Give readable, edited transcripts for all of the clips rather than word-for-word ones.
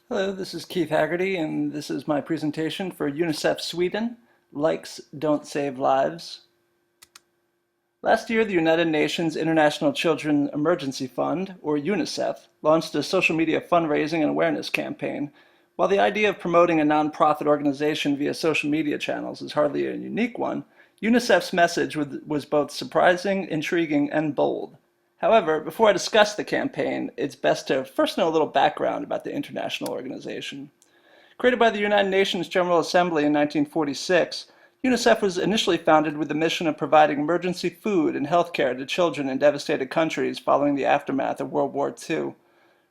Hello, this is Keith Haggerty, and this is my presentation for UNICEF Sweden, Likes Don't Save Lives. Last year, the United Nations International Children Emergency Fund, or UNICEF, launched a social media fundraising and awareness campaign. While the idea of promoting a nonprofit organization via social media channels is hardly a unique one, UNICEF's message was both surprising, intriguing, and bold. However, before I discuss the campaign, it's best to first know a little background about the international organization. Created by the United Nations General Assembly in 1946, UNICEF was initially founded with the mission of providing emergency food and health care to children in devastated countries following the aftermath of World War II.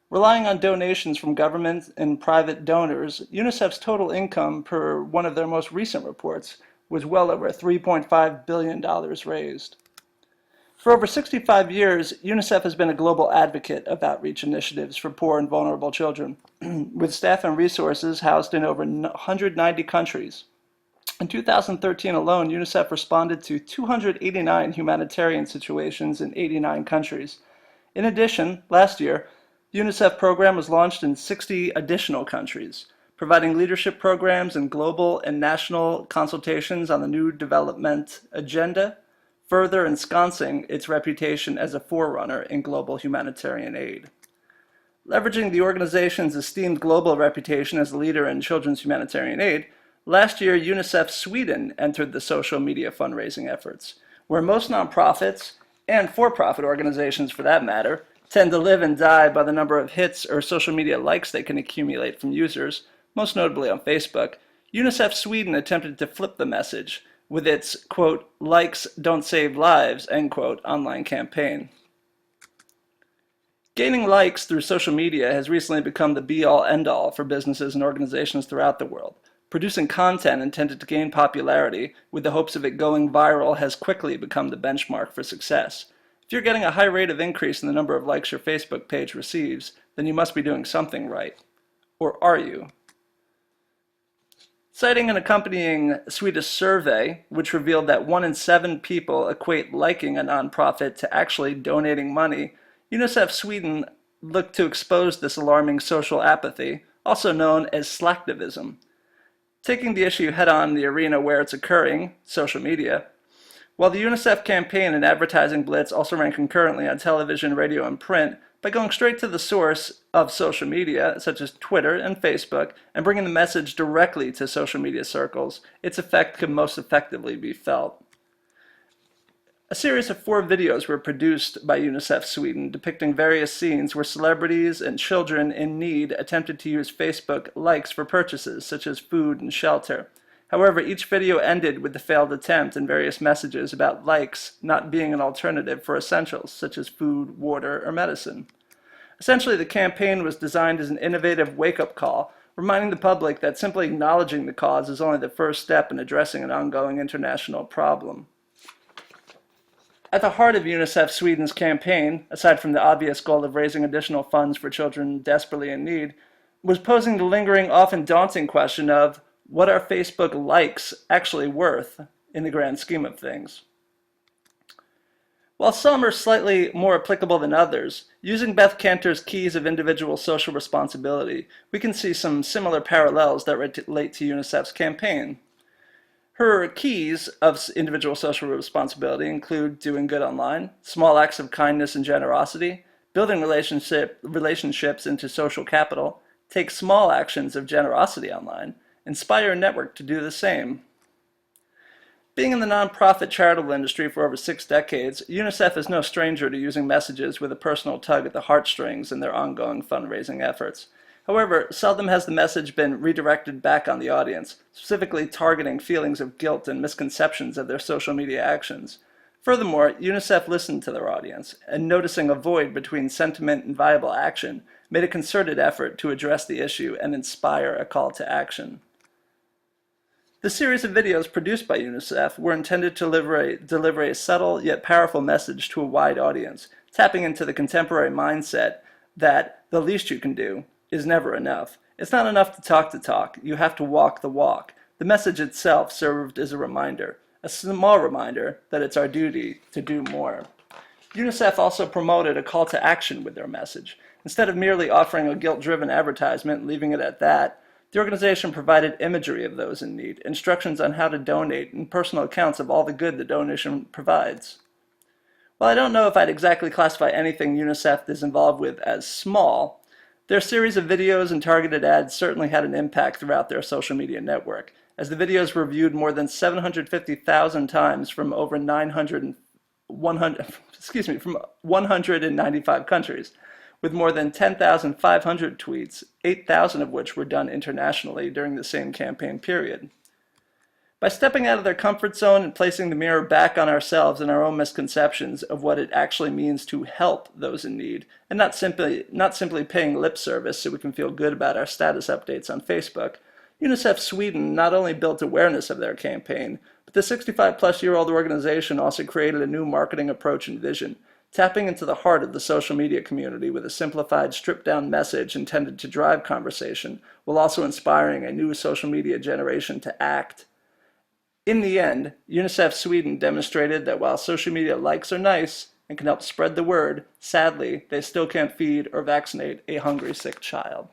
Relying on donations from government and private donors, UNICEF's total income per one of their most recent reports was well over $3.5 billion raised. For over 65 years, UNICEF has been a global advocate of outreach initiatives for poor and vulnerable children, with staff and resources housed in over 190 countries. In 2013 alone, UNICEF responded to 289 humanitarian situations in 89 countries. In addition, last year, the UNICEF program was launched in 60 additional countries, providing leadership programs and global and national consultations on the new development agenda, further ensconcing its reputation as a forerunner in global humanitarian aid. Leveraging the organization's esteemed global reputation as a leader in children's humanitarian aid, last year UNICEF Sweden entered the social media fundraising efforts, where most nonprofits, and for-profit organizations for that matter, tend to live and die by the number of hits or social media likes they can accumulate from users, most notably on Facebook. UNICEF Sweden attempted to flip the message with its, quote, likes don't save lives, end quote, online campaign. Gaining likes through social media has recently become the be-all, end-all for businesses and organizations throughout the world. Producing content intended to gain popularity with the hopes of it going viral has quickly become the benchmark for success. If you're getting a high rate of increase in the number of likes your Facebook page receives, then you must be doing something right. Or are you? Citing an accompanying Swedish survey, which revealed that 1 in 7 people equate liking a nonprofit to actually donating money, UNICEF Sweden looked to expose this alarming social apathy, also known as slacktivism. Taking the issue head-on in the arena where it's occurring, social media, while the UNICEF campaign and advertising blitz also ran concurrently on television, radio, and print, by going straight to the source of social media, such as Twitter and Facebook, and bringing the message directly to social media circles, its effect could most effectively be felt. A series of 4 videos were produced by UNICEF Sweden depicting various scenes where celebrities and children in need attempted to use Facebook likes for purchases, such as food and shelter. However, each video ended with the failed attempt and various messages about likes not being an alternative for essentials, such as food, water, or medicine. Essentially, the campaign was designed as an innovative wake-up call, reminding the public that simply acknowledging the cause is only the first step in addressing an ongoing international problem. At the heart of UNICEF Sweden's campaign, aside from the obvious goal of raising additional funds for children desperately in need, was posing the lingering, often daunting question of, what are Facebook likes actually worth in the grand scheme of things? While some are slightly more applicable than others, using Beth Kanter's keys of individual social responsibility, we can see some similar parallels that relate to UNICEF's campaign. Her keys of individual social responsibility include doing good online, small acts of kindness and generosity, building relationships into social capital, take small actions of generosity online, inspire a network to do the same. Being in the nonprofit charitable industry for over 6 decades, UNICEF is no stranger to using messages with a personal tug at the heartstrings in their ongoing fundraising efforts. However, seldom has the message been redirected back on the audience, specifically targeting feelings of guilt and misconceptions of their social media actions. Furthermore, UNICEF listened to their audience, and noticing a void between sentiment and viable action, made a concerted effort to address the issue and inspire a call to action. The series of videos produced by UNICEF were intended to deliver a subtle yet powerful message to a wide audience, tapping into the contemporary mindset that the least you can do is never enough. It's not enough to talk, you have to walk the walk. The message itself served as a reminder, a small reminder that it's our duty to do more. UNICEF also promoted a call to action with their message. Instead of merely offering a guilt-driven advertisement and leaving it at that, the organization provided imagery of those in need, instructions on how to donate, and personal accounts of all the good the donation provides. While I don't know if I'd exactly classify anything UNICEF is involved with as small, their series of videos and targeted ads certainly had an impact throughout their social media network, as the videos were viewed more than 750,000 times from over 195 countries, with more than 10,500 tweets, 8,000 of which were done internationally during the same campaign period. By stepping out of their comfort zone and placing the mirror back on ourselves and our own misconceptions of what it actually means to help those in need, and not simply paying lip service so we can feel good about our status updates on Facebook, UNICEF Sweden not only built awareness of their campaign, but the 65-plus-year-old organization also created a new marketing approach and vision, tapping into the heart of the social media community with a simplified, stripped-down message intended to drive conversation, while also inspiring a new social media generation to act. In the end, UNICEF Sweden demonstrated that while social media likes are nice and can help spread the word, sadly, they still can't feed or vaccinate a hungry, sick child.